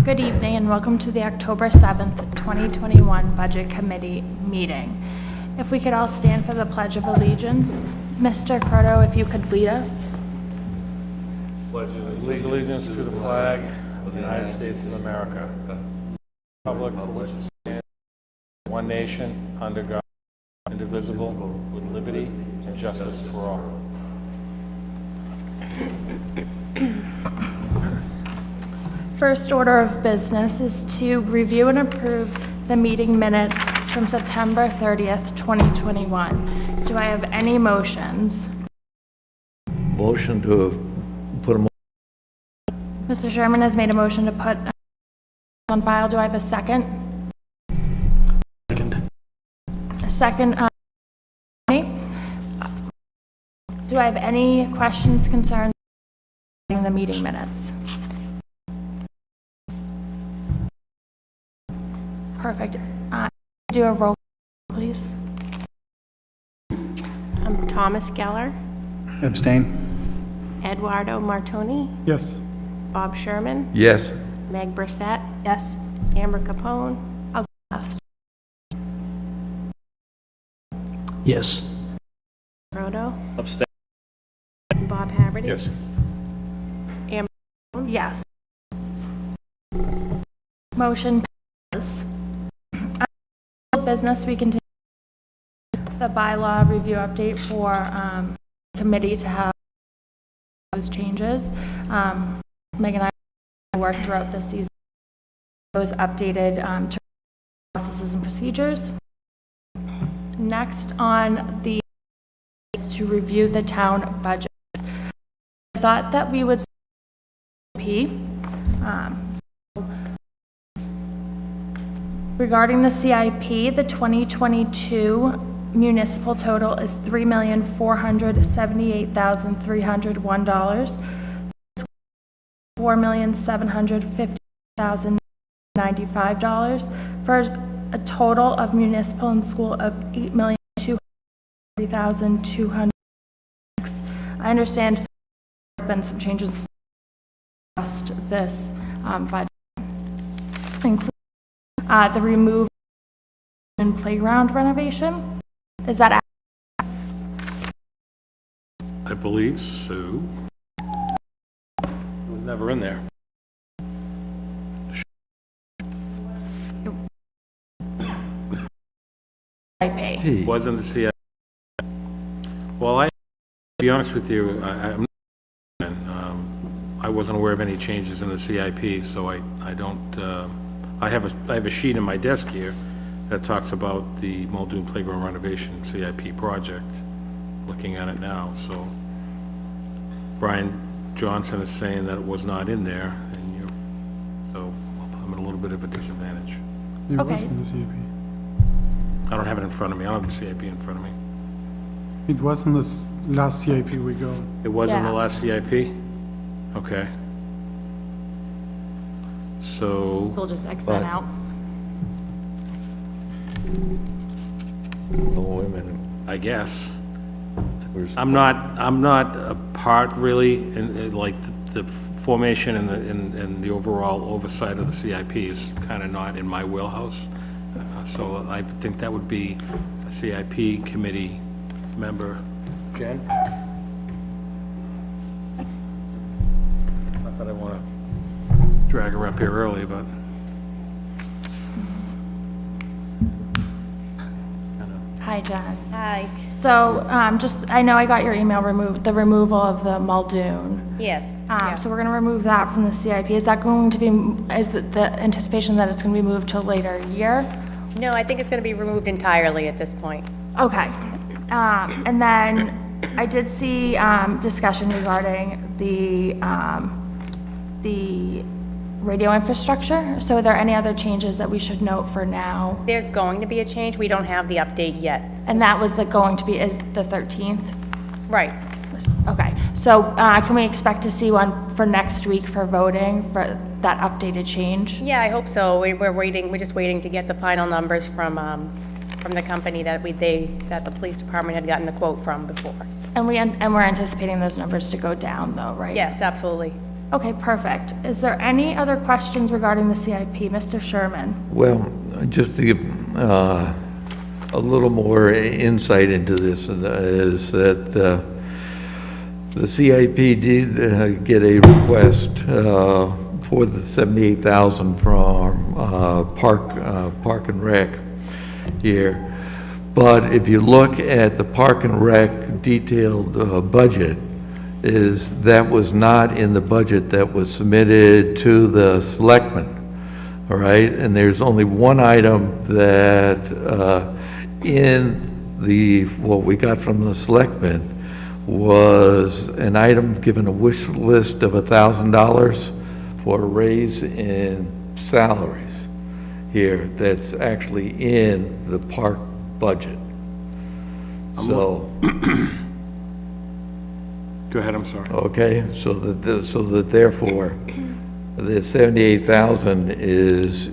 Good evening and welcome to the October 7th, 2021 Budget Committee meeting. If we could all stand for the Pledge of Allegiance. Mr. Croto, if you could lead us. Pledge allegiance to the flag of the United States of America, republic for which it stands, one nation, under God, indivisible, with liberty and justice for all. First order of business is to review and approve the meeting minutes from September 30th, 2021. Do I have any motions? Motion to put them Mr. Sherman has made a motion to put on file. Do I have a second? second. A second. Do I have any questions, concerns regarding the meeting minutes? Perfect. Do a roll call, please. Thomas Geller, Abstain? Eduardo Martoni, Yes. Bob Sherman, Yes. Meg Brissette, Yes. Amber Capone, I'll go last. Yes. Rodo, Abstain. Bob Haverty. Yes. Amber, Yes. Motion passes. Business, we continue the bylaw review update for committee to have those changes. Meg and I worked throughout this season. Those updated to processes and procedures. Next on the is to review the town budget. I thought that we would regarding the CIP, the 2022 municipal total is $3,478,301. $4,750,095 for a total of municipal and school of $8,230,200. I understand there have been some changes past this budget, including the remove and playground renovation. Is that I believe so. It was never in there. I pay? Hey, Wasn't the CIP. Well, to be honest with you, I wasn't aware of any changes in the CIP, so I don't, I have a sheet in my desk here that talks about the Muldoon Playground renovation CIP project, looking at it now, so Brian Johnson is saying that it was not in there, and so I'm at a little bit of a disadvantage. It Okay. was in the CIP. I don't have it in front of me, I don't have the CIP in front of me. It was in the last CIP we got. It was in the Yeah. last CIP? Okay. So, We'll just X that But- out. oh, wait a minute. I guess. Where's, I'm not a part really in like the formation and the overall oversight of the CIP is kind of not in my wheelhouse. So I think that would be a CIP committee member. Jen? Not that I want to drag her up here early, but. Hi, Jen. hi, So, I know I got your email, the removal of the Muldoon. yes, So we're gonna remove that from the CIP. Is that going to be, is it the anticipation that it's gonna be moved to a later year? No, I think it's going to be removed entirely at this point. Okay. And then I did see, discussion regarding the radio infrastructure. So are there any other changes that we should note for now? There's going to be a change, we don't have the update yet. And that was going to be, is the 13th? Right, Okay, so can we expect to see one for next week for voting for that updated change? yeah, I hope so. We're just waiting to get the final numbers from the company that the police department had gotten the quote from before. And we're anticipating those numbers to go down though, right? Yes, absolutely. Okay, perfect. Is there any other questions regarding the CIP? Mr. Sherman? Well, just to give a little more insight into this, is that the CIP did get a request for the 78,000 from Park and Rec here. But if you look at the Park and Rec detailed budget, that was not in the budget that was submitted to the selectmen, all right? And there's only one item that in what we got from the selectmen was an item given a wish list of $1,000 for a raise in salaries here that's actually in the park budget. So, Go ahead, I'm sorry. okay, so that therefore, the 78,000 is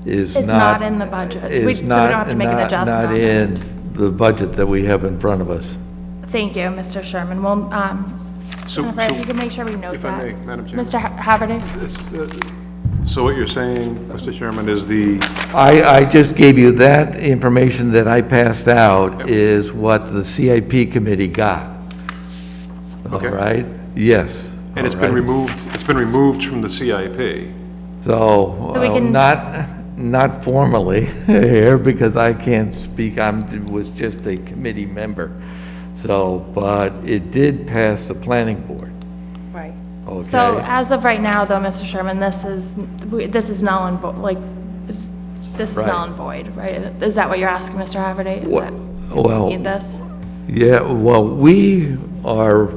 It's not. not in the budget. So we don't have to make an adjustment Not on that. in the budget that we have in front of us. Thank you, Mr. Sherman. Well, Jennifer, if you can make sure we note if I that. may, Madam Chairman. Mr. Haverty? So what you're saying, Mr. Chairman, is the, I just gave you that information that I passed out is what the CIP committee got. All Okay. right? Yes. and it's all been right? removed from the CIP. So, So we can- not formally here, because I can't speak, was just a committee member. So, but it did pass the planning board, Right. okay? So as of right now, though, Mr. Sherman, this is null and, this is Right. null and void, right? Is that what you're asking, Mr. Haverty? Well- That well- we Need this? Yeah, well, we are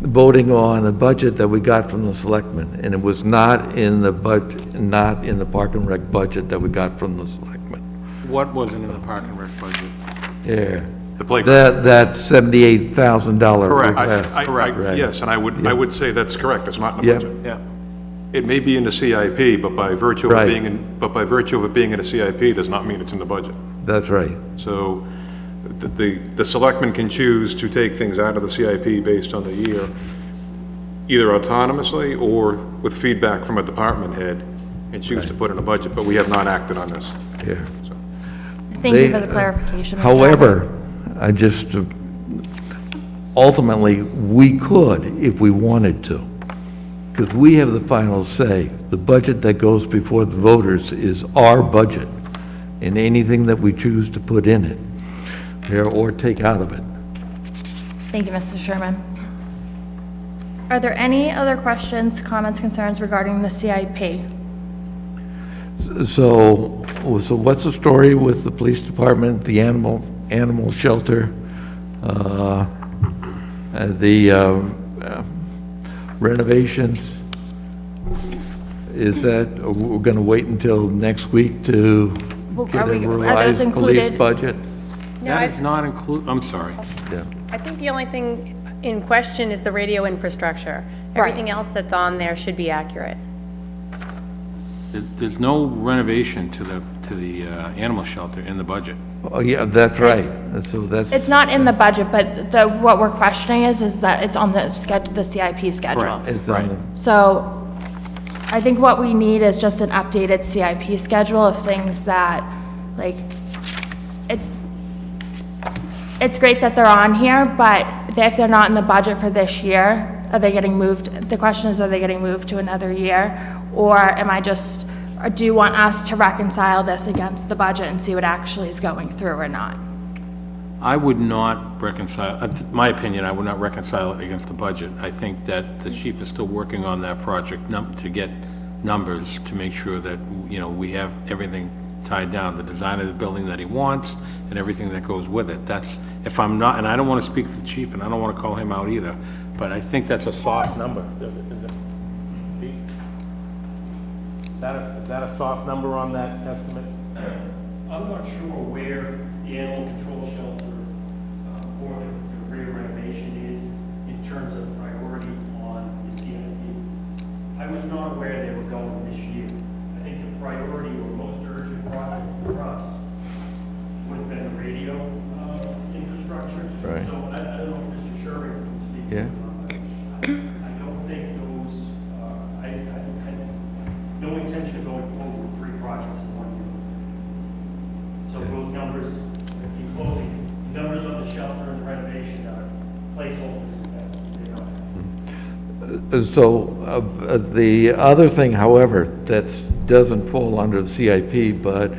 voting on a budget that we got from the selectmen, and it was not in the budget, not in the Park and Rec budget that we got from the selectmen. What wasn't in the Park and Rec budget? Yeah. The playground. That $78,000 Correct. request. Correct. Yes, and I would say that's correct, it's not in the Yeah. budget. Yeah. It may be in the CIP, but by virtue of Right. it being in a CIP does not mean it's in the budget. That's right. So the selectmen can choose to take things out of the CIP based on the year, either autonomously or with feedback from a department head, and choose to put in a budget, but we have not acted on this. Yeah. Thank you They- for the clarification. Mr. However, I just, ultimately, we could if we wanted to, because we have the final say. The budget that goes before the voters is our budget, and anything that we choose to put in it, or take out of it. Haverty. Thank you, Mr. Sherman. Are there any other questions, comments, concerns regarding the CIP? So what's the story with the police department, the animal shelter, the renovations? Is that, we're gonna wait until next week to Well, get are a we- are those revised police included? budget? No, That I, is not I'm sorry. Yeah. I think the only thing in question is the radio infrastructure. Right. Everything else that's on there should be accurate. There's no renovation to the animal shelter in the budget. Oh, yeah, that's right. So that's. It's not in the budget, but what we're questioning is that it's on the CIP schedule. Correct. It's on, So I think what we need is just an updated CIP schedule of things that, like, it's great that they're on here, but if they're not in the budget for this year, are they getting moved? The question is, are they getting moved to another year? Or or do you want us to reconcile this against the budget and see what actually is going through or not? I would not reconcile, my opinion, I would not reconcile it against the budget. I think that the chief is still working on that project to get numbers to make sure that, you know, we have everything tied down, the design of the building that he wants and everything that goes with it. That's, if I'm not, and I don't want to speak for the chief and I don't want to call him out either, but I think that's a soft number. Is it? Pete? Is that a soft number on that estimate? I'm not sure where the animal control shelter or the rear renovation is in terms of priority on the CIP. I was not aware they were going this year. I think the priority or most urgent project for us would have been the radio infrastructure. Right. So I don't know if Mr. Sherman can speak. Yeah. I don't think those placeholders as they know. So the other thing, however, that doesn't fall under the CIP, but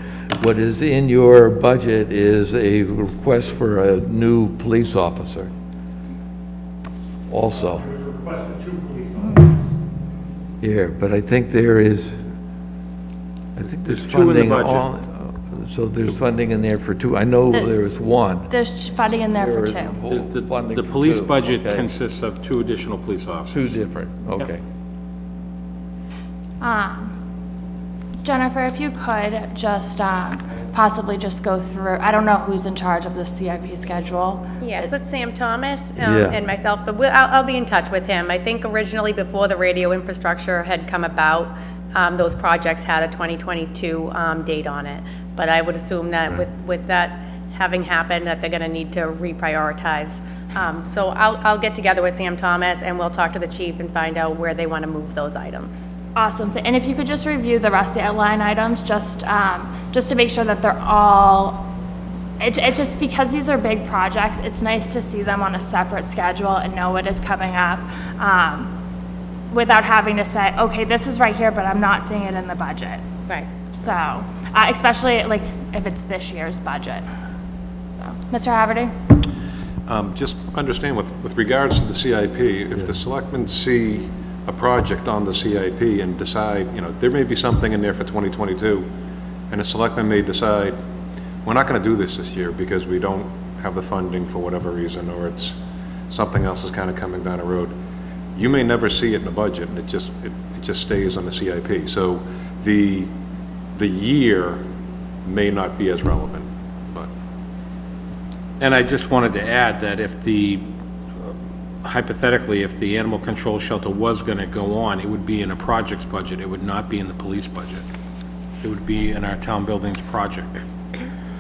what is in your budget is a request for a new police officer also. There was a request for 2 police officers. Here, but I think there's There's 2 in the funding budget. so there's funding in there for 2. I know there is 1. There's funding in there for There is 2. full funding The for police 2. budget Okay. consists of 2 additional police 2 officers. different, okay. Jennifer, if you could just possibly just go through, I don't know who's in charge of the CIP schedule. Yes, that's Sam Thomas Yeah. and myself, but I'll be in touch with him. I think originally, before the radio infrastructure had come about, those projects had a 2022 date on it. But I would assume that with that having happened, that they're going to need to reprioritize. So I'll get together with Sam Thomas, and we'll talk to the chief and find out where they want to move those items. Awesome. And if you could just review the rest of the line items, just to make sure that they're all, it's just because these are big projects, it's nice to see them on a separate schedule and know what is coming up, without having to say, okay, this is right here, but I'm not seeing it in the budget. Right. So, especially like if it's this year's budget. So, Mr. Haverty? Just understand with regards to the CIP, if the selectmen see a project on the CIP and decide, there may be something in there for 2022, and the selectmen may decide, we're not going to do this year because we don't have the funding for whatever reason, or it's something else is kind of coming down the road. You may never see it in the budget, and it just stays on the CIP. So the year may not be as relevant, but. And I just wanted to add that if hypothetically, if the animal control shelter was going to go on, it would be in a project's budget. It would not be in the police budget. It would be in our town buildings project.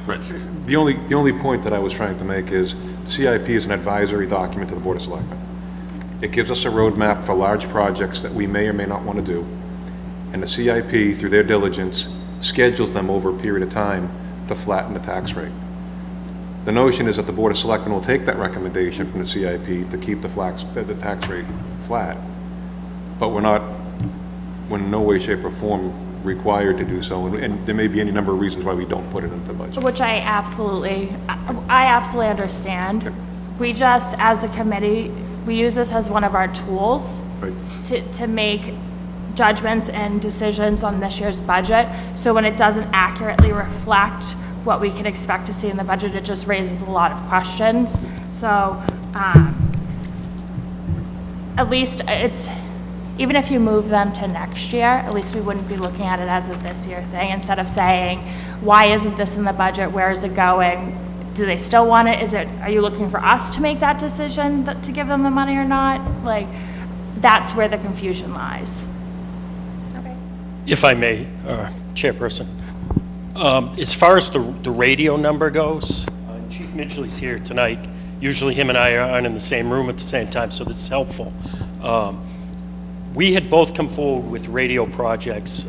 Right. The only point that I was trying to make is CIP is an advisory document to the Board of Selectmen. It gives us a roadmap for large projects that we may or may not want to do. And the CIP, through their diligence, schedules them over a period of time to flatten the tax rate. The notion is that the Board of Selectmen will take that recommendation from the CIP to keep the tax rate flat. But we're in no way, shape, or form required to do so, and there may be any number of reasons why we don't put it into the budget. Which I absolutely understand. We just, as a committee, we use this as one of our tools Right. to make judgments and decisions on this year's budget. So when it doesn't accurately reflect what we can expect to see in the budget, it just raises a lot of questions. So at least even if you move them to next year, at least we wouldn't be looking at it as a this year thing, instead of saying, why isn't this in the budget? Where is it going? Do they still want it? Are you looking for us to make that decision to give them the money or not? Like, that's where the confusion lies. If I may, Chairperson. As far as the radio number goes, Chief Midgley's here tonight. Usually him and I aren't in the same room at the same time, so this is helpful. We had both come forward with radio projects.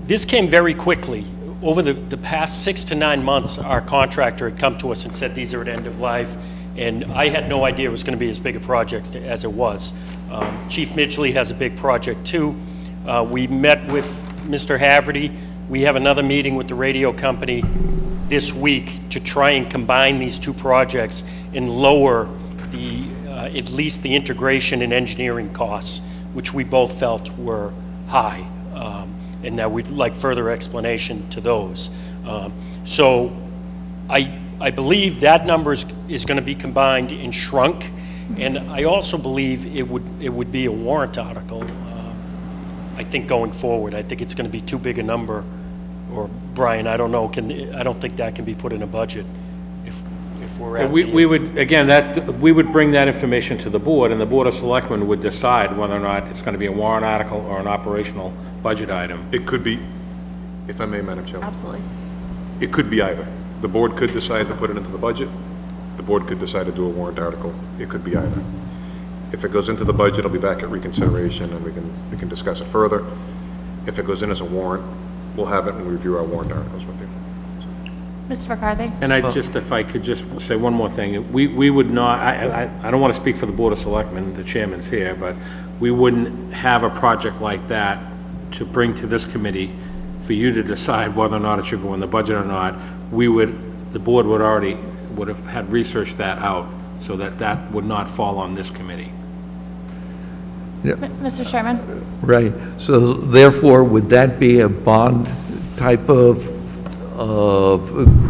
This came very quickly. Over the past 6 to 9 months, our contractor had come to us and said these are at end of life, and I had no idea it was going to be as big a project as it was. Chief Midgley has a big project too. We met with Mr. Haverty. We have another meeting with the radio company this week to try and combine these 2 projects and lower at least the integration and engineering costs, which we both felt were high, and that we'd like further explanation to those. So I believe that number is going to be combined and shrunk, and I also believe it would be a warrant article. I think going forward, I think it's going to be too big a number. Or Brian, I don't know. I don't think that can be put in a budget if we're at. We would bring that information to the board, and the Board of Selectmen would decide whether or not it's going to be a warrant article or an operational budget item. It could be, if I may, Madam Chairman. Absolutely. It could be either. The board could decide to put it into the budget. The board could decide to do a warrant article. It could be either. If it goes into the budget, it'll be back at reconsideration, and we can discuss it further. If it goes in as a warrant, we'll have it and review our warrant articles with you. Mr. McCarthy? And I just, if I could just say one more thing, we would not, I don't want to speak for the Board of Selectmen, the chairman's here, but we wouldn't have a project like that to bring to this committee for you to decide whether or not it should go in the budget or not. The board would have had researched that out, so that would not fall on this committee. Mr. Chairman? Right, so therefore, would that be a bond type of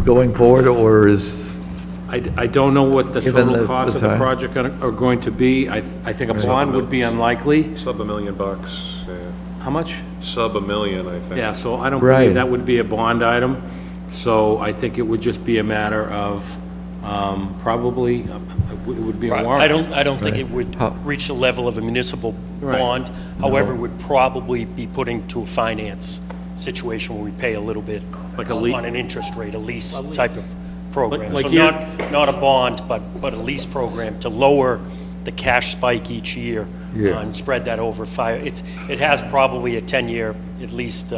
going forward, or is, I don't know what the Given total the- costs the of the time. project are going to be. I think a bond would be unlikely. Sub $1 million, yeah. How much? Sub $1 million, I think. Yeah, so I don't Right. believe that would be a bond item. So I think it would just be a matter of, probably, it would be a Right. warrant. I don't think it would How- reach the level of a municipal Right. bond. However, it would probably be put into a finance situation where we pay a little bit Like a lea- on an interest rate, a lease type of program. Like So you're- not a bond, but a lease program to lower the cash spike each year Yeah. and spread that over 5. It has probably a 10-year at least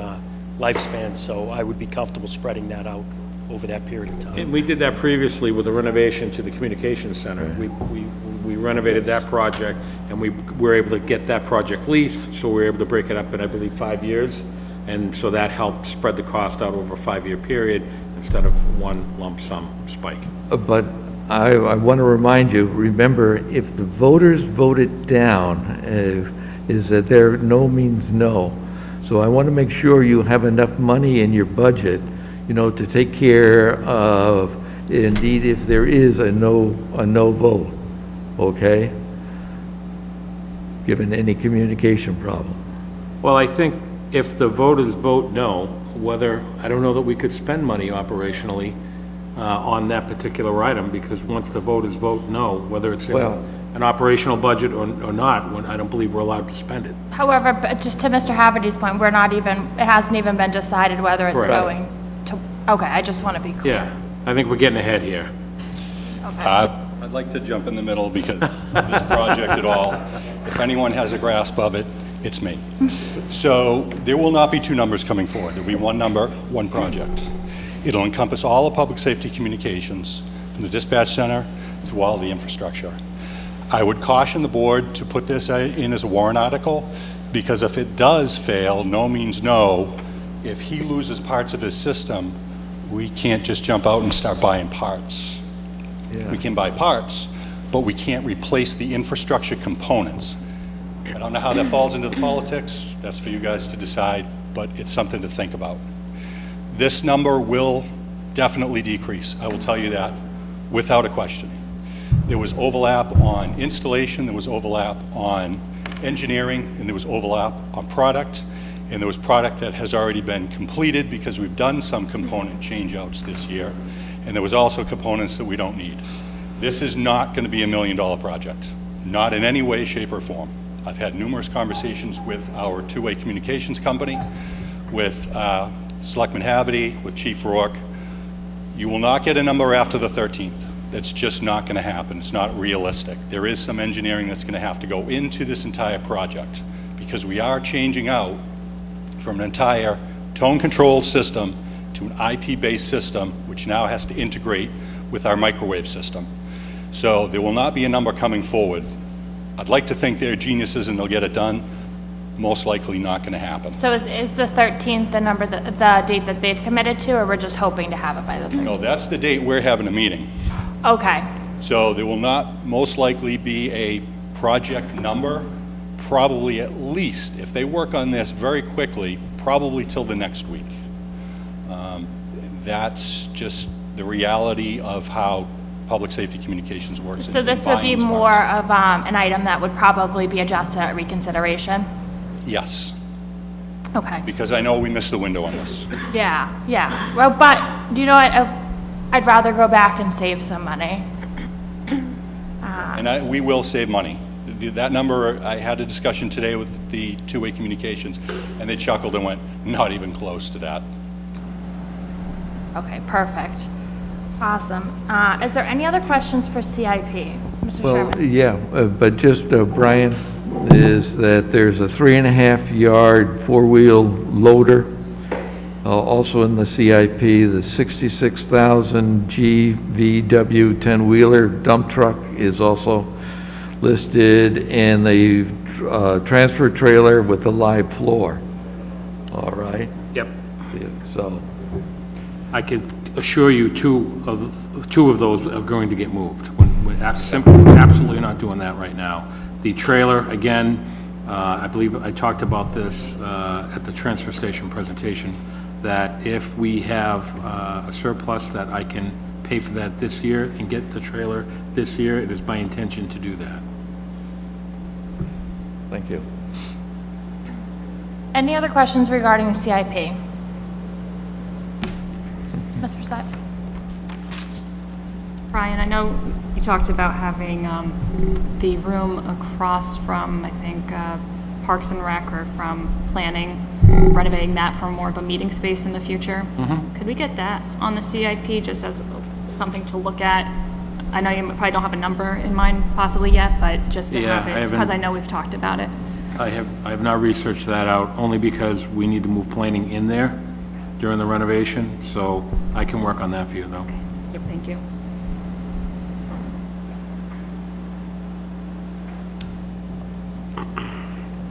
lifespan, so I would be comfortable spreading that out over that period of time. And we did that previously with the renovation to the communications center. We renovated that project, and we were able to get that project leased, so we were able to break it up in, I believe, 5 years. And so that helped spread the cost out over a 5-year period instead of one lump sum spike. but I want to remind you, remember, if the voters vote it down, is that there no means no. So I want to make sure you have enough money in your budget, to take care of, indeed, if there is a no vote, okay? Given any communication problem. Well, I think if the voters vote no, I don't know that we could spend money operationally on that particular item, because once the voters vote no, whether it's in Well- an operational budget or not, I don't believe we're allowed to spend it. However, but just to Mr. Haverty's point, it hasn't even been decided whether it's Correct. going to, okay, I just want to be clear. Yeah, I think we're getting ahead here. Okay. I'd like to jump in the middle because this project at all, if anyone has a grasp of it, it's me. So there will not be two numbers coming forward. There'll be one number, one project. It'll encompass all of public safety communications, from the dispatch center to all the infrastructure. I would caution the board to put this in as a warrant article, because if it does fail, no means no. If he loses parts of his system, we can't just jump out and start buying parts. We can buy parts, but we can't replace the infrastructure components. I don't know how that falls into the politics. That's for you guys to decide, but it's something to think about. This number will definitely decrease. I will tell you that without a question. There was overlap on installation, there was overlap on engineering, and there was overlap on product. And there was product that has already been completed because we've done some component changeouts this year. And there was also components that we don't need. This is not going to be $1 million project, not in any way, shape, or form. I've had numerous conversations with our two-way communications company, with Selectman Haverty, with Chief Rourke. You will not get a number after the 13th. That's just not going to happen. It's not realistic. There is some engineering that's going to have to go into this entire project, because we are changing out from an entire tone-controlled system to an IP-based system, which now has to integrate with our microwave system. So there will not be a number coming forward. I'd like to think they're geniuses and they'll get it done. Most likely not going to happen. So is the 13th the number, the date that they've committed to, or we're just hoping to have it by the 13th? No, that's the date we're having a meeting. Okay, So there will not most likely be a project number, probably at least, if they work on this very quickly, probably till the next week. That's just the reality of how public safety communications works. so in this would be buying these more parts. of an item that would probably be adjusted at reconsideration? Yes, Okay, because I know we missed the window on this. yeah. Well, but, you know what, I'd rather go back and save some money. And we will save money. That number, I had a discussion today with the two-way communications, and they chuckled and went, not even close to that. Okay, perfect. Awesome. Is there any other questions for CIP? Mr. Well, Chairman? yeah, but just, Brian, is that there's a 3.5-yard four-wheel loader Also in the CIP, the 66,000 GVW 10-wheeler dump truck is also listed, and the transfer trailer with the live floor. All right? Yep. So, I could assure you two of those are going to get moved. We're absolutely not doing that right now. The trailer, again, I believe I talked about this at the transfer station presentation, that if we have a surplus that I can pay for that this year and get the trailer this year, it is my intention to do that. thank you. Any other questions regarding the CIP? Ms. Brissette? Brian, I know you talked about having the room across from, I think, Parks and Rec, or from planning, renovating that for more of a meeting space in the future. Could we get that on the CIP just as something to look at? I know you probably don't have a number in mind possibly yet, but just to Yeah, have I it, because haven't- I know we've talked about it. I have not researched that out, only because we need to move planning in there during the renovation, so I can work on that for you, though. Yep, thank you.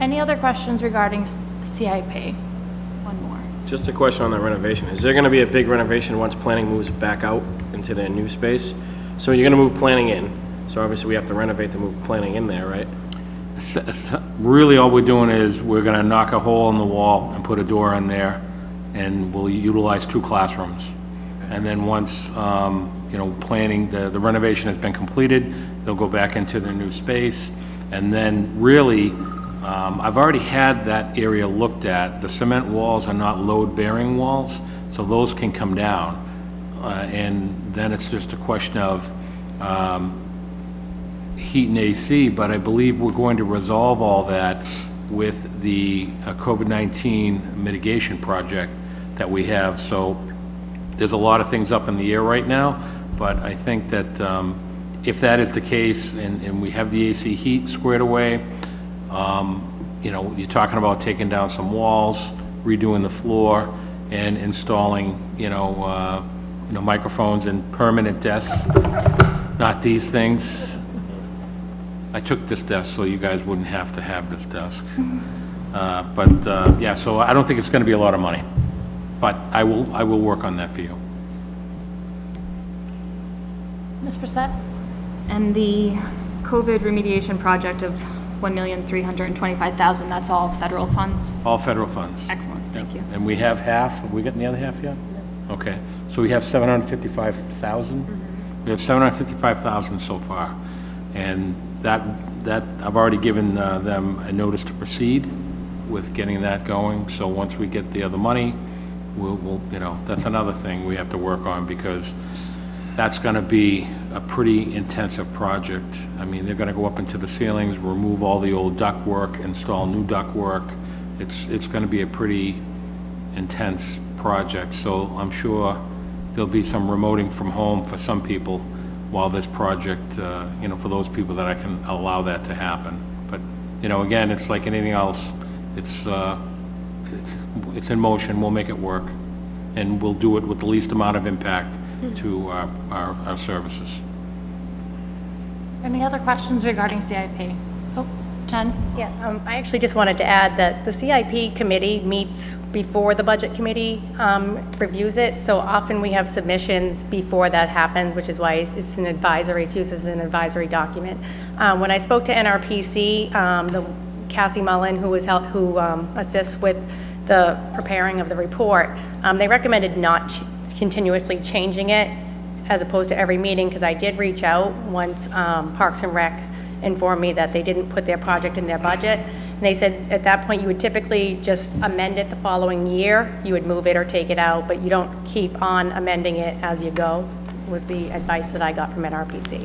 Any other questions regarding CIP? One more. Just a question on that renovation. Is there going to be a big renovation once planning moves back out into their new space? So you're going to move planning in, so obviously we have to renovate to move planning in there, right? Really, all we're doing is we're gonna knock a hole in the wall and put a door in there, and we'll utilize 2 classrooms. And then once, planning, the renovation has been completed, they'll go back into their new space. And then really, I've already had that area looked at. The cement walls are not load-bearing walls, so those can come down. And then it's just a question of heat and AC, but I believe we're going to resolve all that with the COVID-19 mitigation project that we have. So there's a lot of things up in the air right now, but I think that if that is the case and we have the AC heat squared away, you're talking about taking down some walls, redoing the floor, and installing, microphones and permanent desks, not these things. I took this desk so you guys wouldn't have to have this desk. Yeah, so I don't think it's gonna be a lot of money, but I will work on that for you. Ms. Brissette? And the COVID remediation project of $1,325,000, that's all federal funds? All federal funds. Excellent, thank you. And we have half, have we gotten the other half yet? No. Okay, so we have 755,000? We have 755,000 so far. And that I've already given them a notice to proceed with getting that going. So once we get the other money, we'll that's another thing we have to work on, because that's gonna be a pretty intensive project. I mean, they're gonna go up into the ceilings, remove all the old ductwork, install new ductwork. It's gonna be a pretty intense project, so I'm sure there'll be some remoting from home for some people while this project, for those people that I can allow that to happen. But, again, it's like anything else. It's in motion, we'll make it work, and we'll do it with the least amount of impact to our services. Any other questions regarding CIP? Oh, Jen? Yeah, I actually just wanted to add that the CIP committee meets before the budget committee reviews it, so often we have submissions before that happens, which is why it's an advisory, it's used as an advisory document. When I spoke to NRPC, Cassie Mullen, who assists with the preparing of the report, they recommended not continuously changing it as opposed to every meeting, because I did reach out once Parks and Rec informed me that they didn't put their project in their budget. And they said at that point you would typically just amend it the following year. You would move it or take it out, but you don't keep on amending it as you go, was the advice that I got from NRPC.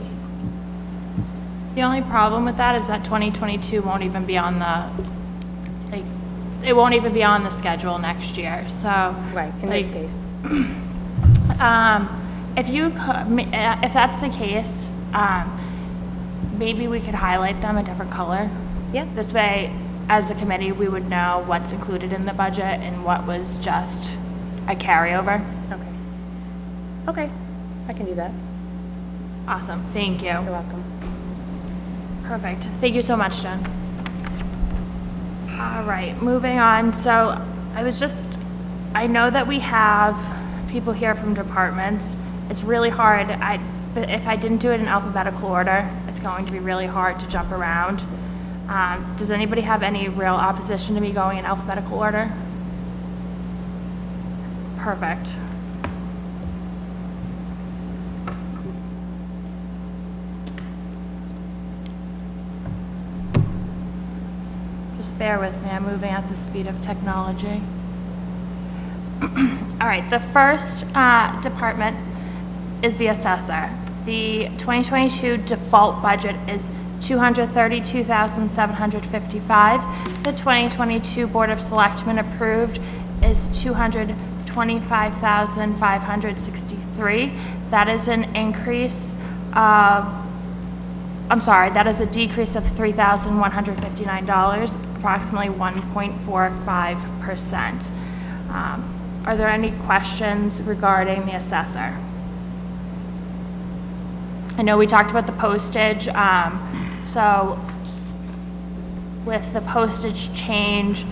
The only problem with that is that 2022 won't even be on it won't even be on the schedule next year, so. Right, in this case. If that's the case, maybe we could highlight them a different color. Yeah. This way, as a committee, we would know what's included in the budget and what was just a carryover. Okay. Okay, I can do that. Awesome, thank you. You're welcome. Perfect. Thank you so much, Jen. All right, moving on. So I know that we have people here from departments. It's really hard. But if I didn't do it in alphabetical order, it's going to be really hard to jump around. Does anybody have any real opposition to me going in alphabetical order? Perfect. Just bear with me, I'm moving at the speed of technology. All right, the first department is the assessor. The 2022 default budget is $232,755. The 2022 Board of Selectmen approved is $225,563. That is an increase of, that is a decrease of $3,159, approximately 1.45%. Are there any questions regarding the assessor? I know we talked about the postage, so with the postage change,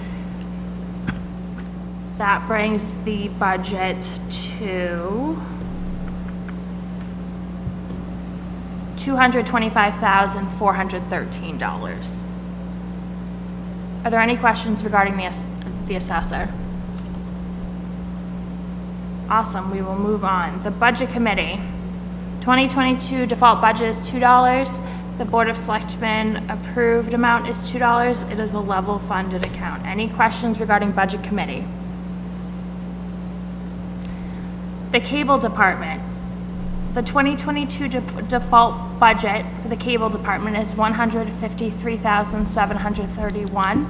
that brings the budget to $225,413. Are there any questions regarding the assessor? Awesome, we will move on. The Budget Committee. 2022 default budget is $2. The Board of Selectmen approved amount is $2. It is a level funded account. Any questions regarding Budget Committee? The Cable Department. The 2022 default budget for the Cable Department is $153,731.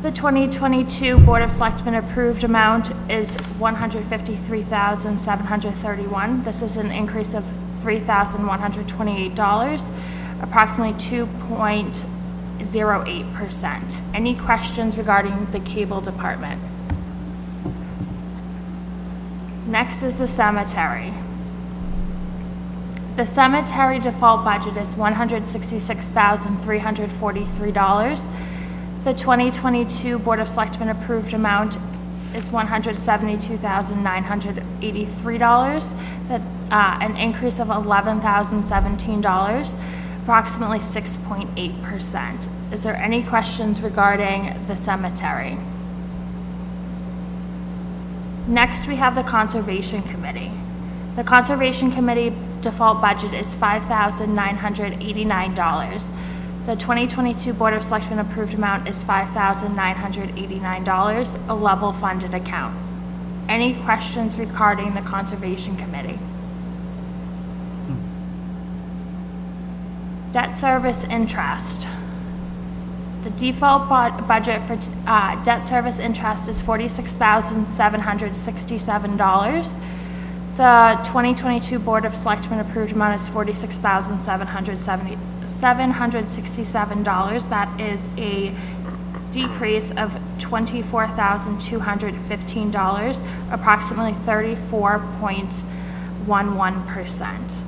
The 2022 Board of Selectmen approved amount is $153,731. This is an increase of $3,128, approximately 2.08%. Any questions regarding the Cable Department? Next is the Cemetery. The Cemetery default budget is $166,343. The 2022 Board of Selectmen approved amount is $172,983. An increase of $11,017, approximately 6.8%. Is there any questions regarding the cemetery? Next, we have the Conservation Committee. The Conservation Committee default budget is $5,989. The 2022 Board of Selectmen approved amount is $5,989, a level funded account. Any questions regarding the Conservation Committee? Debt service interest. The default budget for debt service interest is $46,767. The 2022 Board of Selectmen approved amount is $46,767. That is a decrease of $24,215, approximately 34.11%.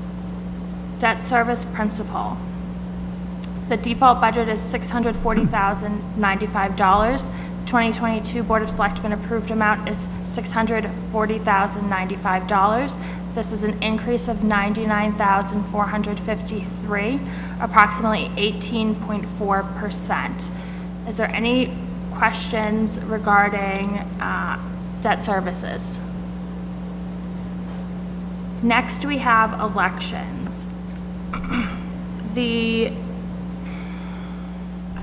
Debt service principal. The default budget is $640,095. 2022 Board of Selectmen approved amount is $640,095. This is an increase of $99,453, approximately 18.4%. Is there any questions regarding debt services? Next, we have elections. The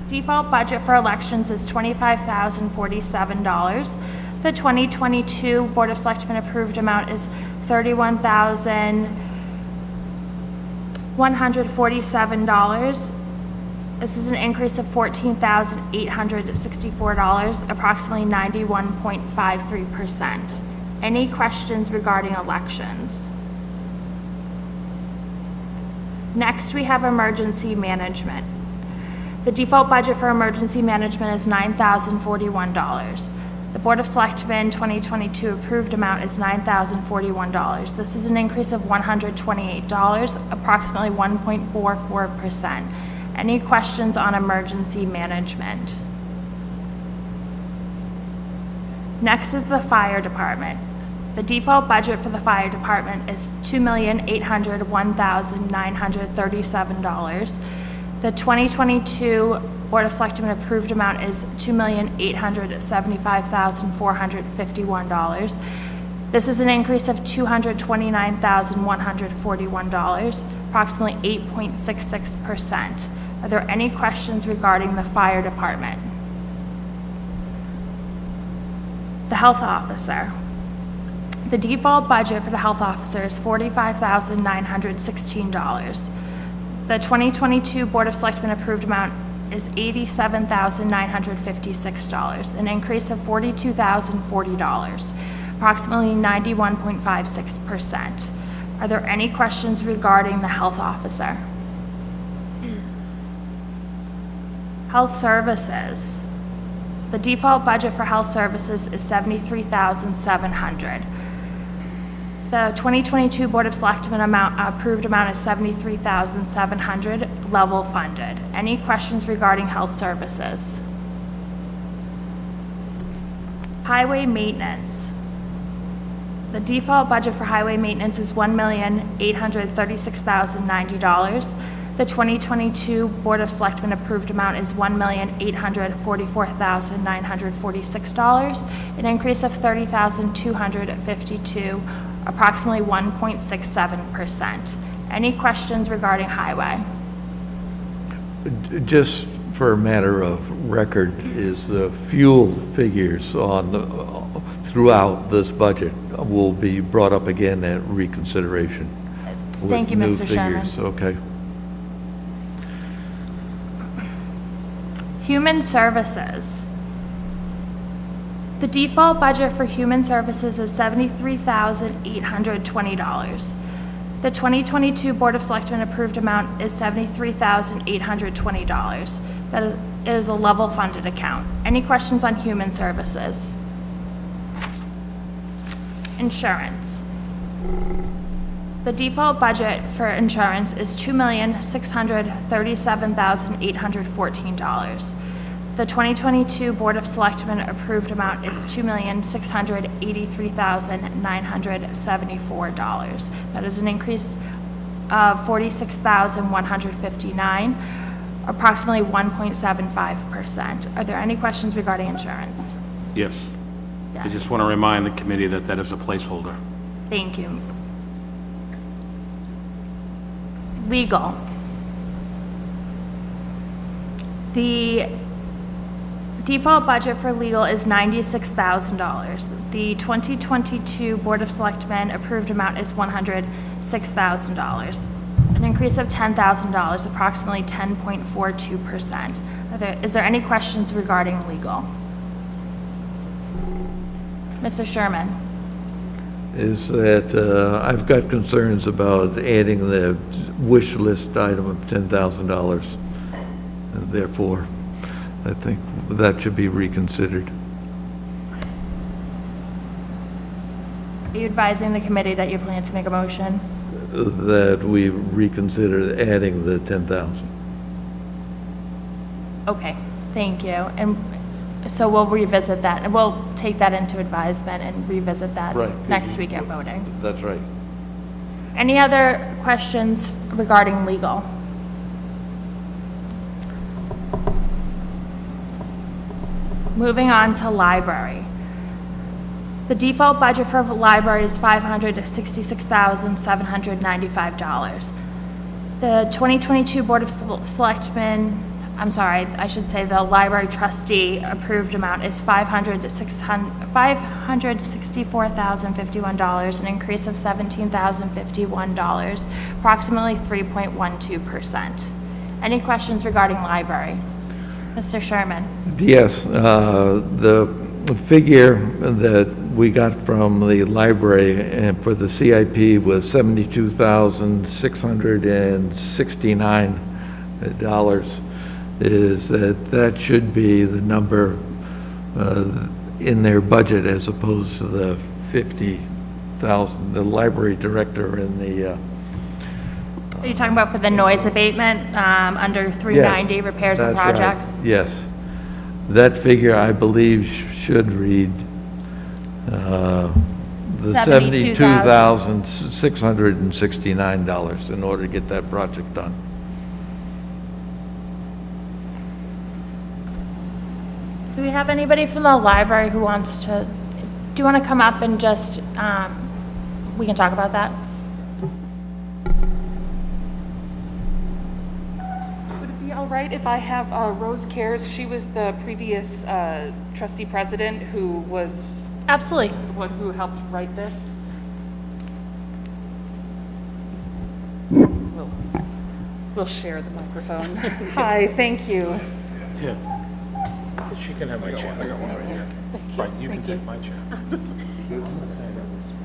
default budget for elections is $25,047. The 2022 Board of Selectmen approved amount is $31,147. This is an increase of $14,864, approximately 91.53%. Any questions regarding elections? Next, we have emergency management. The default budget for emergency management is $9,041. The Board of Selectmen 2022 approved amount is $9,041. This is an increase of $128, approximately 1.44%. Any questions on emergency management? Next is the fire department. The default budget for the fire department is $2,801,937. The 2022 Board of Selectmen approved amount is $2,875,451. This is an increase of $229,141, approximately 8.66%. Are there any questions regarding the fire department? The health officer. The default budget for the health officer is $45,916. The 2022 Board of Selectmen approved amount is $87,956, an increase of $42,040, approximately 91.56%. Are there any questions regarding the health officer? Health services. The default budget for health services is $73,700. The 2022 Board of Selectmen approved amount is $73,700, level funded. Any questions regarding health services? Highway maintenance. The default budget for highway maintenance is $1,836,090. The 2022 Board of Selectmen approved amount is $1,844,946, an increase of $30,252, approximately 1.67%. Any questions regarding highway? Just for a matter of record, is the fuel figures throughout this budget will be brought up again at reconsideration? Thank you, with Mr. new Sherman. figures? Okay. Human services. The default budget for human services is $73,820. The 2022 Board of Selectmen approved amount is $73,820. That is a level funded account. Any questions on human services? Insurance. The default budget for insurance is $2,637,814. The 2022 Board of Selectmen approved amount is $2,683,974. That is an increase of $46,159, approximately 1.75%. Are there any questions regarding insurance? Yes. I just want to remind the committee that that is a placeholder. Thank you. Legal. The default budget for legal is $96,000. The 2022 Board of Selectmen approved amount is $106,000, an increase of $10,000, approximately 10.42%. Is there any questions regarding legal? Mr. Sherman? Is that I've got concerns about adding the wish list item of $10,000. Therefore, I think that should be reconsidered. Are you advising the committee that you plan to make a motion? That we reconsider adding the 10,000. Okay, thank you. And so we'll revisit that, and we'll take that into advisement and revisit that Right. next week at voting. That's right. Any other questions regarding legal? Moving on to library. The default budget for the library is $566,795. The 2022 Board of Selectmen, the library trustee approved amount is $564,051, an increase of $17,051, approximately 3.12%. Any questions regarding library? Mr. Sherman? Yes, the figure that we got from the library and for the CIP was $72,669. Is that should be the number in their budget as opposed to the 50,000, the library director and the, Are you talking about for the noise abatement, under 390 repairs and that's right. projects? Yes. That figure, I believe, should read, the $72,669 in order to get that project done. Do we have anybody from the library who wants to, do you want to come up and just, we can talk about that? Would it be all right if I have Rose Cares? She was the previous trustee president who was Absolutely. the one who helped write this. We'll share the microphone. Hi, thank you. Yeah. So she can have my chair. I got one right here. Fine, you can take my chair.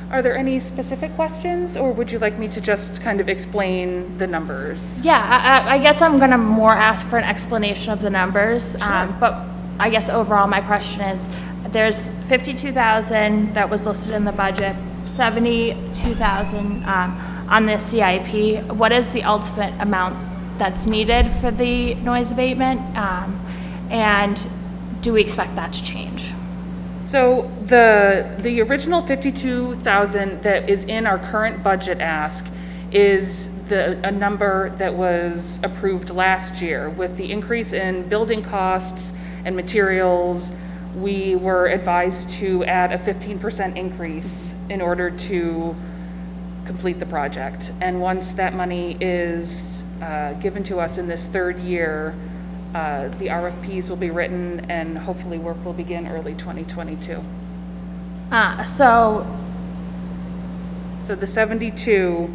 Are there any specific questions, or would you like me to just kind of explain the numbers? Yeah, I guess I'm going to more ask for an explanation of the numbers. But I guess overall, my question is, there's 52,000 that was listed in the budget, 72,000 on this CIP. What is the ultimate amount that's needed for the noise abatement? And do we expect that to change? So the original 52,000 that is in our current budget ask is a number that was approved last year. With the increase in building costs and materials, we were advised to add a 15% increase in order to complete the project. And once that money is given to us in this third year, the RFPs will be written and hopefully work will begin early 2022. So So the 72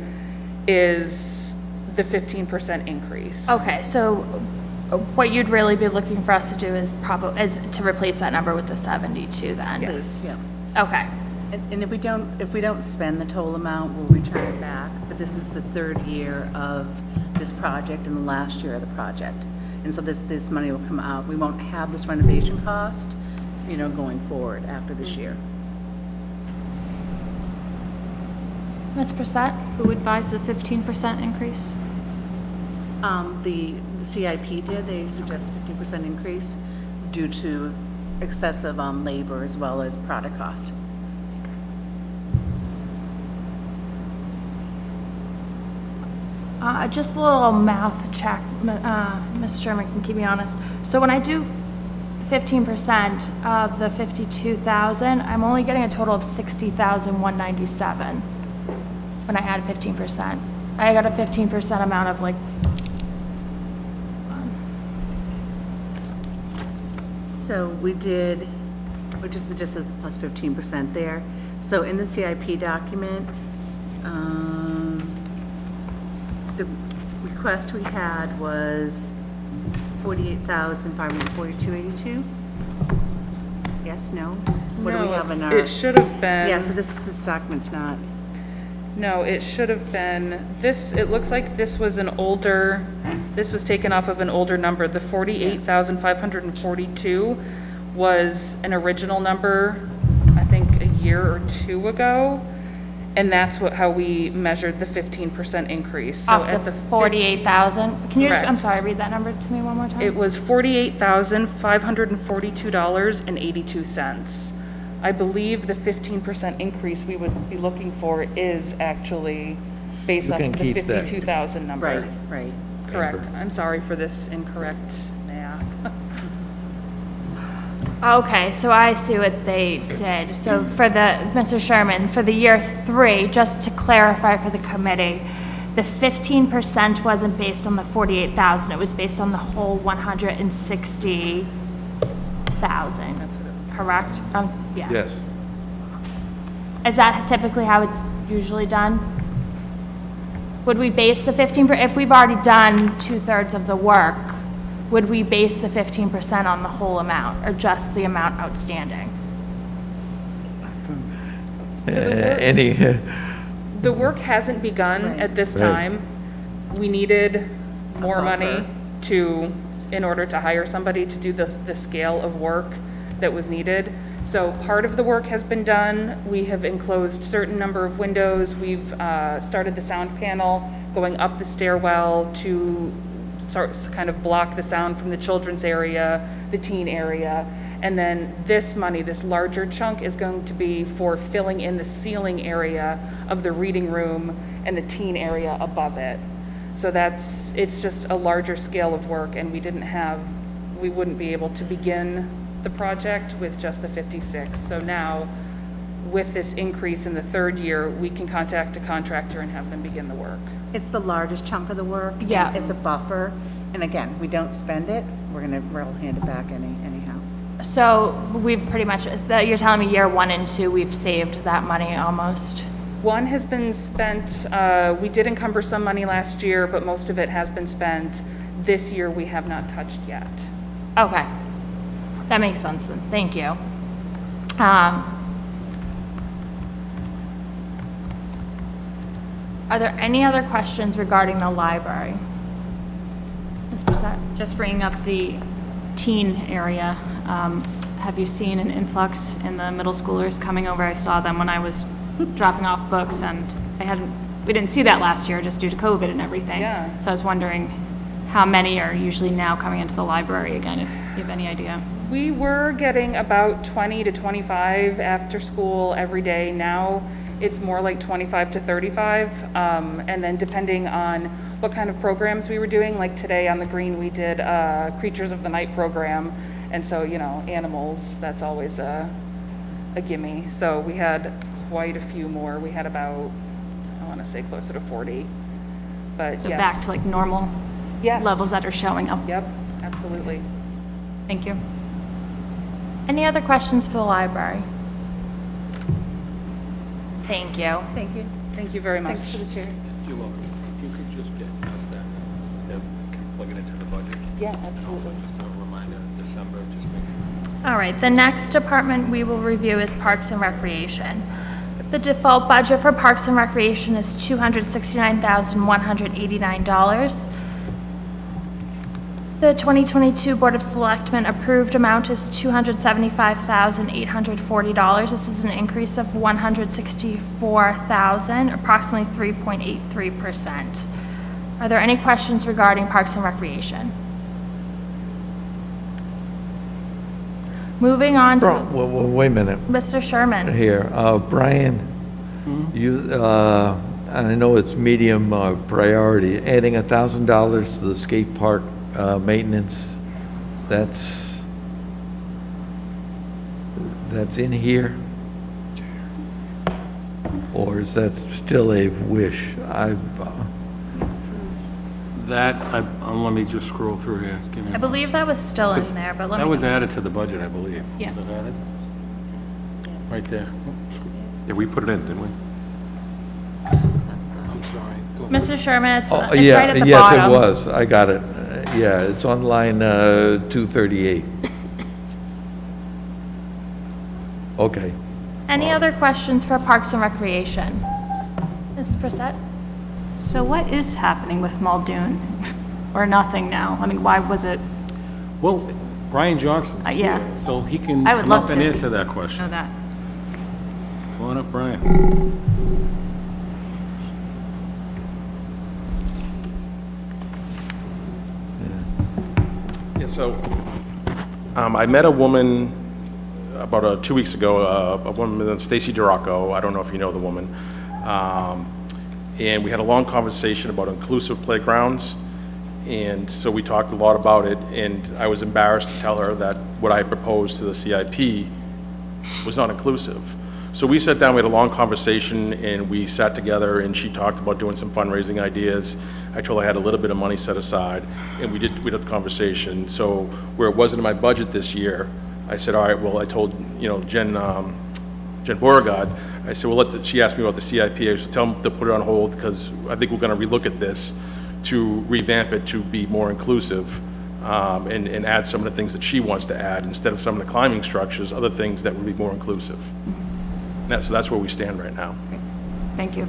is the 15% increase. okay, so what you'd really be looking for us to do is to replace that number with the 72 then? Yes. Okay. And if we don't spend the total amount, we'll return it back. But this is the third year of this project and the last year of the project. And so this money will come out. We won't have this renovation cost, going forward after this year. Ms. Brissette? Who advised a 15% increase? The CIP did, they suggested 15% increase due to excessive labor as well as product cost. Just a little math check, Mr. Chairman can keep me honest. So when I do 15% of the 52,000, I'm only getting a total of 60,197 when I add 15%. I got a 15% amount of like, So we did, which is just as the plus 15% there. So in the CIP document, the request we had was 48,542.82. Yes, no? What do we have in our? It should have been. Yeah, so this document's not. No, it should have been, it looks like this was this was taken off of an older number. The 48,542 was an original number, I think a year or two ago. And that's how we measured the 15% increase. So off at the 48,000. Can you just, I'm Correct. sorry, read that number to me one more time? It was $48,542.82. I believe the 15% increase we would be looking for is actually based You off can of the keep that. 52,000 number. Right. Correct. I'm sorry for this incorrect math. Okay, so I see what they did. So for Mr. Sherman, for the year 3, just to clarify for the committee, the 15% wasn't based on the 48,000, it was based on the whole 160,000. That's what it was. Correct? Yeah. Yes. Is that typically how it's usually done? Would we base the 15%, if we've already done 2/3 of the work, would we base the 15% on the whole amount or just the amount outstanding? Any, The work hasn't begun at this Right. time. We needed more money buffer. in order to hire somebody to do the scale of work that was needed. So part of the work has been done. We have enclosed certain number of windows. We've started the sound panel going up the stairwell to kind of block the sound from the children's area, the teen area. And then this money, this larger chunk, is going to be for filling in the ceiling area of the reading room and the teen area above it. So it's just a larger scale of work, and we wouldn't be able to begin the project with just the 56. So now, with this increase in the third year, we can contact a contractor and have them begin the work. It's the largest chunk of the work. Yeah. It's a buffer, and again, we don't spend it, we'll hand it back anyhow. So we've pretty much, you're telling me year 1 and 2, we've saved that money almost? One has been spent, we did encumber some money last year, but most of it has been spent. This year, we have not touched yet. Okay. That makes sense then. Thank you. Are there any other questions regarding the library? Ms. Brissette? Just bringing up the teen area, have you seen an influx in the middle schoolers coming over? I saw them when I was dropping off books, and we didn't see that last year just due to COVID and everything. Yeah. So I was wondering how many are usually now coming into the library again, if you have any idea. We were getting about 20 to 25 after school every day. Now it's more like 25 to 35. And then depending on what kind of programs we were doing, like today on the green, we did a Creatures of the Night program. And so, animals, that's always a gimme. So we had quite a few more. We had about, I want to say closer to 40. But So yes. back to like normal Yes. levels that are showing up. Yep, absolutely. Thank you. Any other questions for the library? Thank you. Thank you. Thank you very much. Thanks to the chair. You're welcome. If you could just get us that, then we can plug it into the budget. Yeah, absolutely. Just a reminder, December, just make sure. All right, the next department we will review is Parks and Recreation. The default budget for Parks and Recreation is $269,189. The 2022 Board of Selectmen approved amount is $275,840. This is an increase of $164,000, approximately 3.83%. Are there any questions regarding Parks and Recreation? Moving on to Wait a minute Mr. Sherman. here. Brian, I know it's medium priority, adding $1,000 to the skate park maintenance, that's in here? Or is that still a wish? Let me just scroll through here. Give me a I believe that was still in there, but let me. That was added to the budget, I believe. Yeah. Was it added? Right there. Yeah, we put it in, didn't we? I'm sorry. Go ahead. Mr. Sherman, it's right Yeah, at the yes, bottom. it was. I got it. Yeah, it's on line 238. Okay. Any other questions for Parks and Recreation? Ms. Brissette? So what is happening with Muldoon? Or nothing now? I mean, why was it, Well, Brian Johnson. yeah. So he can I would come love up and to answer that know question. that? Come on up, Brian. Yeah, so I met a woman about 2 weeks ago, a woman named Stacy Duraco. I don't know if you know the woman. And we had a long conversation about inclusive playgrounds. And so we talked a lot about it, and I was embarrassed to tell her that what I proposed to the CIP was not inclusive. So we sat down, we had a long conversation, and we sat together, and she talked about doing some fundraising ideas. I told her I had a little bit of money set aside, and we did the conversation. So where it wasn't in my budget this year, I said, all right, well, I told, Jen Beauregard, I said, well, she asked me about the CIP. I said, tell them to put it on hold, because I think we're gonna relook at this to revamp it to be more inclusive, and add some of the things that she wants to add, instead of some of the climbing structures, other things that would be more inclusive. So that's where we stand right now. Thank you.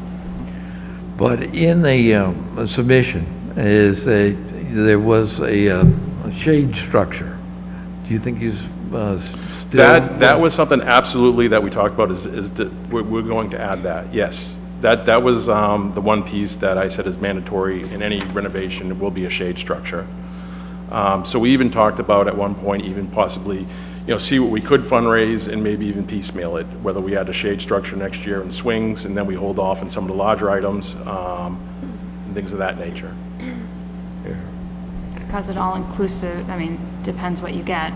But in the submission there was a shade structure. Do you think he's still? That was something absolutely that we talked about, is that we're going to add that, yes. That was the one piece that I said is mandatory in any renovation, will be a shade structure. So we even talked about at one point, even possibly, see what we could fundraise and maybe even piecemeal it, whether we add a shade structure next year in swings, and then we hold off on some of the larger items, and things of that nature. Because it all inclusive, I mean, depends what you get,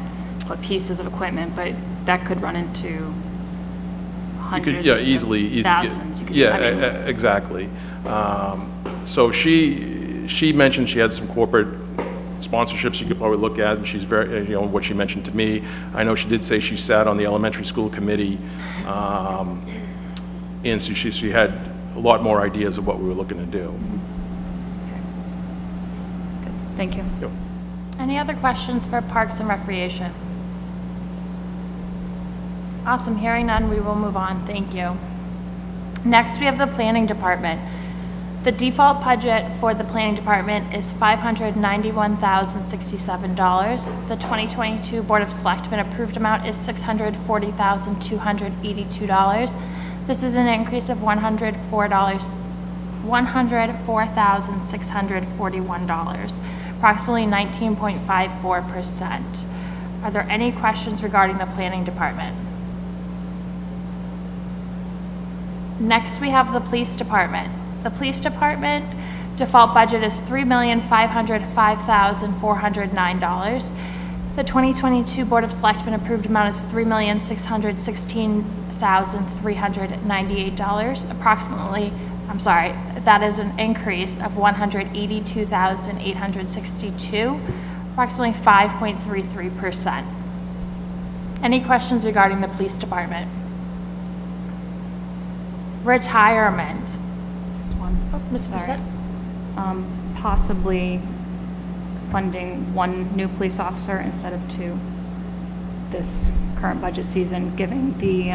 what pieces of equipment, but that could run into You hundreds could, yeah, easily. thousands. You could- Yeah, I mean, exactly. So she mentioned she had some corporate sponsorships you could probably look at, and she's very, what she mentioned to me. I know she did say she sat on the elementary school committee, and so she had a lot more ideas of what we were looking to do. Thank you. Yep. Any other questions for Parks and Recreation? Awesome, hearing none, we will move on, thank you. Next, we have the Planning Department. The default budget for the Planning Department is $591,067. The 2022 Board of Selectmen approved amount is $640,282. This is an increase of $104,641, approximately 19.54%. Are there any questions regarding the Planning Department? Next, we have the Police Department. The Police Department default budget is $3,505,409. The 2022 Board of Selectmen approved amount is $3,616,398, approximately, that is an increase of $182,862, approximately 5.33%. Any questions regarding the Police Department? Retirement. This one. Ms. Sorry. Bissett? Possibly funding one new police officer instead of two this current budget season, giving the,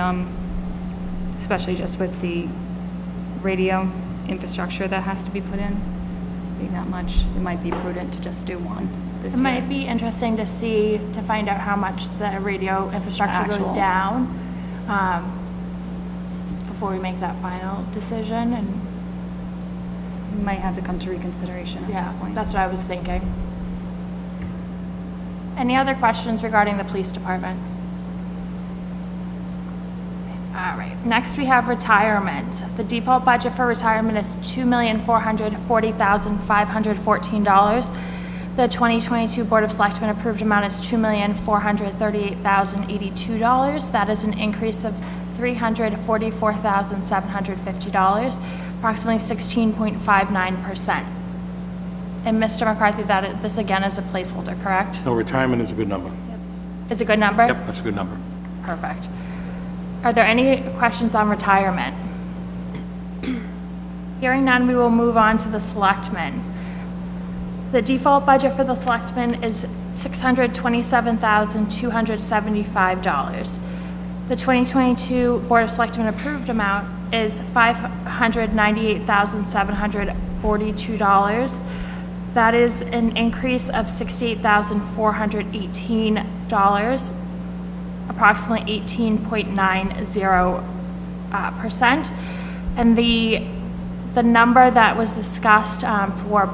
especially just with the radio infrastructure that has to be put in, being that much, it might be prudent to just do one this It year. might be interesting to see, to find out how much the radio infrastructure goes Actual. down, before we make that final decision, and We might have to come to reconsideration at yeah, that point. that's what I was thinking. Any other questions regarding the Police Department? All right, next we have retirement. The default budget for retirement is $2,440,514. The 2022 Board of Selectmen approved amount is $2,438,082. That is an increase of $344,750, approximately 16.59%. And Mr. McCarthy, this again is a placeholder, correct? No, retirement is a good number. Is a good number? Yep, that's a good number. Perfect. Are there any questions on retirement? Hearing none, we will move on to the Selectmen. The default budget for the Selectmen is $627,275. The 2022 Board of Selectmen approved amount is $598,742. That is an increase of $68,418, approximately 18.90%. And the number that was discussed for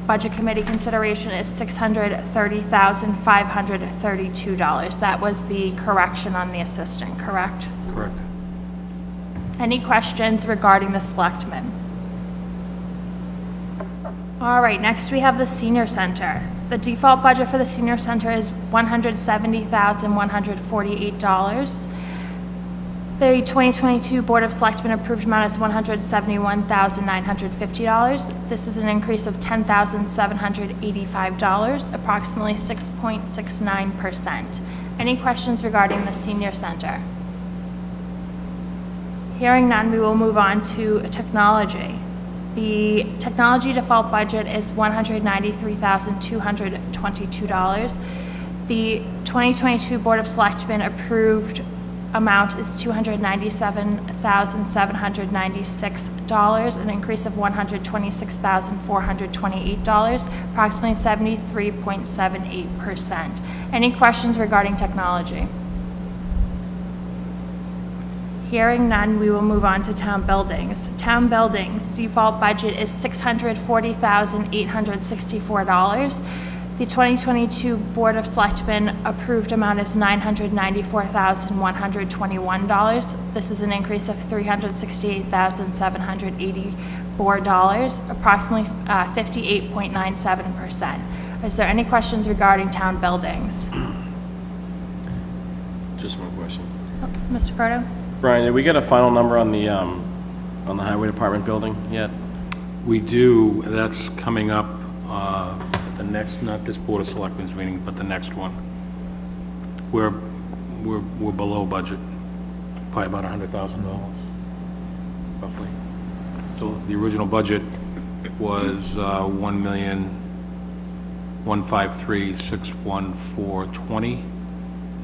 Budget Committee consideration is $630,532. That was the correction on the assistant, correct? Correct. Any questions regarding the Selectmen? All right, next we have the Senior Center. The default budget for the Senior Center is $170,148. The 2022 Board of Selectmen approved amount is $171,950. This is an increase of $10,785, approximately 6.69%. Any questions regarding the Senior Center? Hearing none, we will move on to technology. The technology default budget is $193,222. The 2022 Board of Selectmen approved amount is $297,796, an increase of $126,428, approximately 73.78%. Any questions regarding technology? Hearing none, we will move on to town buildings. Town buildings, default budget is $640,864. The 2022 Board of Selectmen approved amount is $994,121. This is an increase of $368,784, approximately 58.97%. Is there any questions regarding town buildings? Just one question. Mr. Proto? Brian, did we get a final number on the highway department building yet? We do, that's coming up at the next, not this Board of Selectmen's meeting, but the next one. We're below budget by about $100,000, roughly. So the original budget was $1,153,614.20,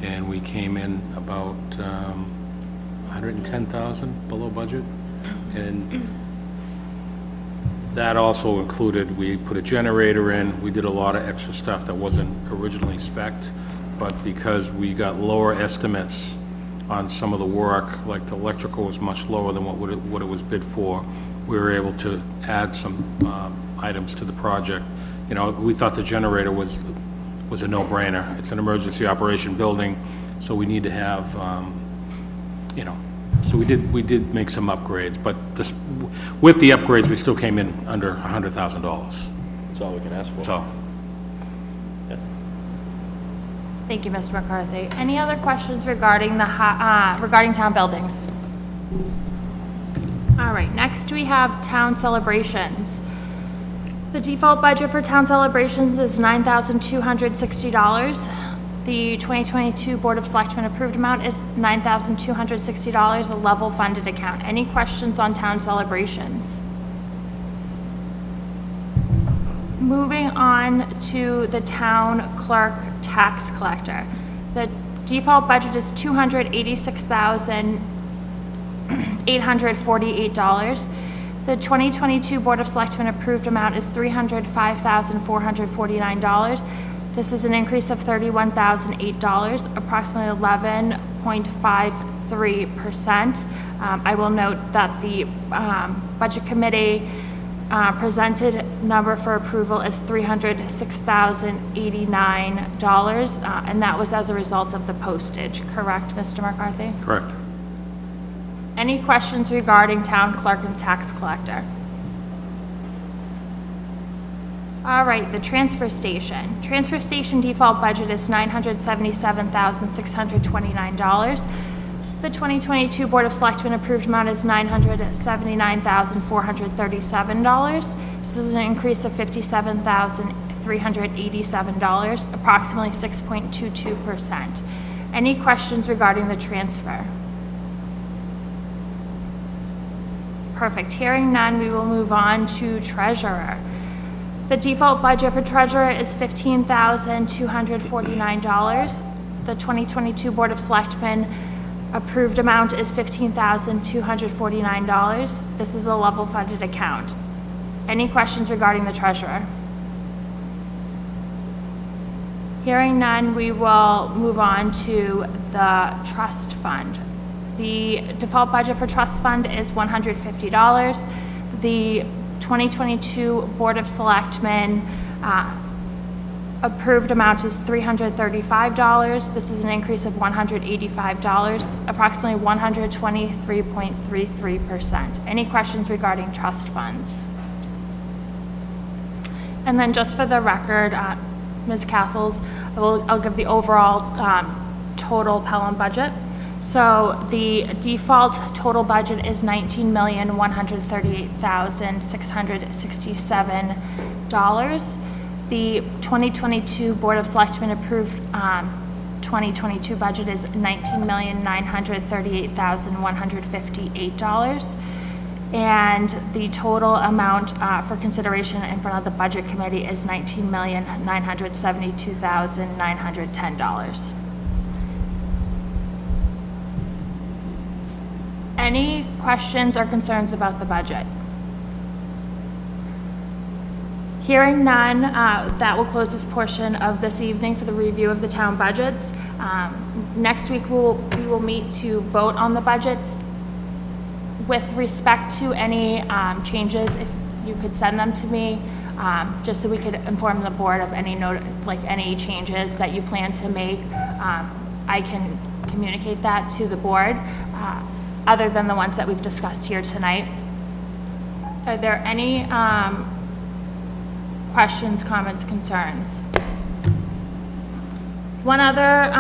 and we came in about 110,000 below budget. And that also included, we put a generator in, we did a lot of extra stuff that wasn't originally spec'd, but because we got lower estimates on some of the work, like the electrical was much lower than what it was bid for, we were able to add some items to the project. You know, we thought the generator was a no-brainer. It's an emergency operation building, so we need to have, you know, so we did make some upgrades, but with the upgrades, we still came in under $100,000. That's all we can ask for. So, Thank you, Mr. McCarthy. Any other questions regarding regarding town buildings? All right, next we have town celebrations. The default budget for town celebrations is $9,260. The 2022 Board of Selectmen approved amount is $9,260, a level funded account. Any questions on town celebrations? Moving on to the town clerk tax collector. The default budget is $286,848. The 2022 Board of Selectmen approved amount is $305,449. This is an increase of $31,008, approximately 11.53%. I will note that the Budget Committee presented number for approval is $306,089, and that was as a result of the postage, correct, Mr. McCarthy? correct. Any questions regarding town clerk and tax collector? All right, the transfer station. Transfer station default budget is $977,629. The 2022 Board of Selectmen approved amount is $979,437. This is an increase of $57,387, approximately 6.22%. Any questions regarding the transfer? Perfect. Hearing none, we will move on to treasurer. The default budget for treasurer is $15,249. The 2022 Board of Selectmen approved amount is $15,249. This is a level funded account. Any questions regarding the treasurer? Hearing none, we will move on to the trust fund. The default budget for trust fund is $150. The 2022 Board of Selectmen approved amount is $335. This is an increase of $185, approximately 123.33%. Any questions regarding trust funds? And then just for the record, Ms. Castles, I'll give the overall total Pelham budget. So the default total budget is $19,138,667. The 2022 Board of Selectmen approved 2022 budget is $19,938,158. And the total amount for consideration in front of the Budget Committee is $19,972,910. any questions or concerns about the budget? Hearing none, that will close this portion of this evening for the review of the town budgets. Next week, we will meet to vote on the budgets. With respect to any changes, if you could send them to me, just so we could inform the board of any any changes that you plan to make. I can communicate that to the board, other than the ones that we've discussed here tonight. Are there any questions, comments, concerns? One other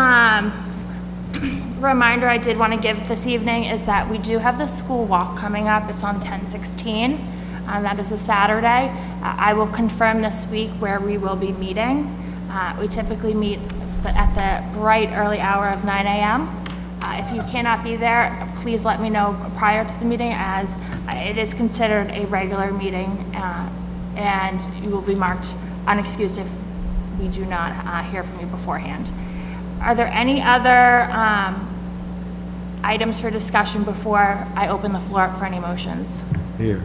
reminder I did want to give this evening is that we do have the school walk coming up. It's on 10/16. That is a Saturday. I will confirm this week where we will be meeting. We typically meet at the bright early hour of 9 a.m. If you cannot be there, please let me know prior to the meeting, as it is considered a regular meeting, and you will be marked unexcused if we do not hear from you beforehand. Are there any other items for discussion before I open the floor up for any motions? Here.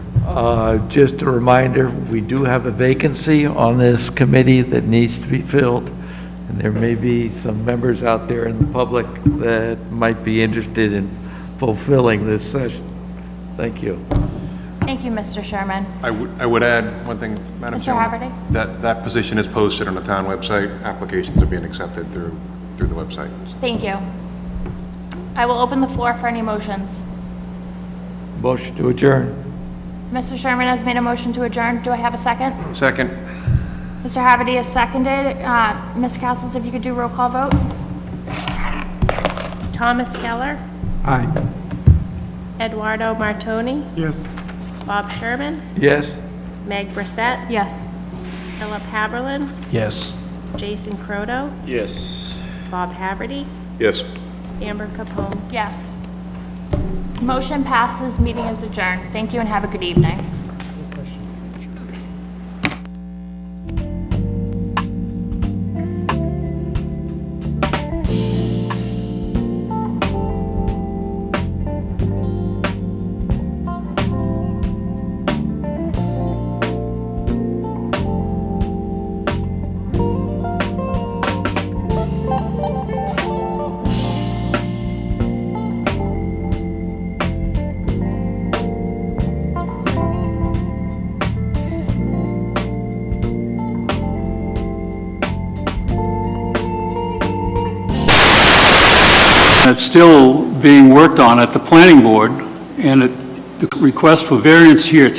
Just a reminder, we do have a vacancy on this committee that needs to be filled, and there may be some members out there in the public that might be interested in fulfilling this session. Thank you. Thank you, Mr. Sherman. I would add one thing, Madam Mr. Chairman. Haverty? That position is posted on the town website. Applications are being accepted through the website. Thank you. I will open the floor for any motions. Motion to adjourn. Mr. Sherman has made a motion to adjourn. Do I have a second? Second. Mr. Haverty has seconded. Ms. Castles, if you could do roll call vote. Thomas Keller, Aye. Eduardo Martoni, Yes. Bob Sherman, Yes? Meg Brissette, Yes. Philip Haberlin, Yes. Jason Croto, Yes. Bob Haverty, Yes. Amber Capone. Yes. Motion passes. Meeting is adjourned. Thank you and have a good evening. It's still being worked on at the planning board, and the request for variance here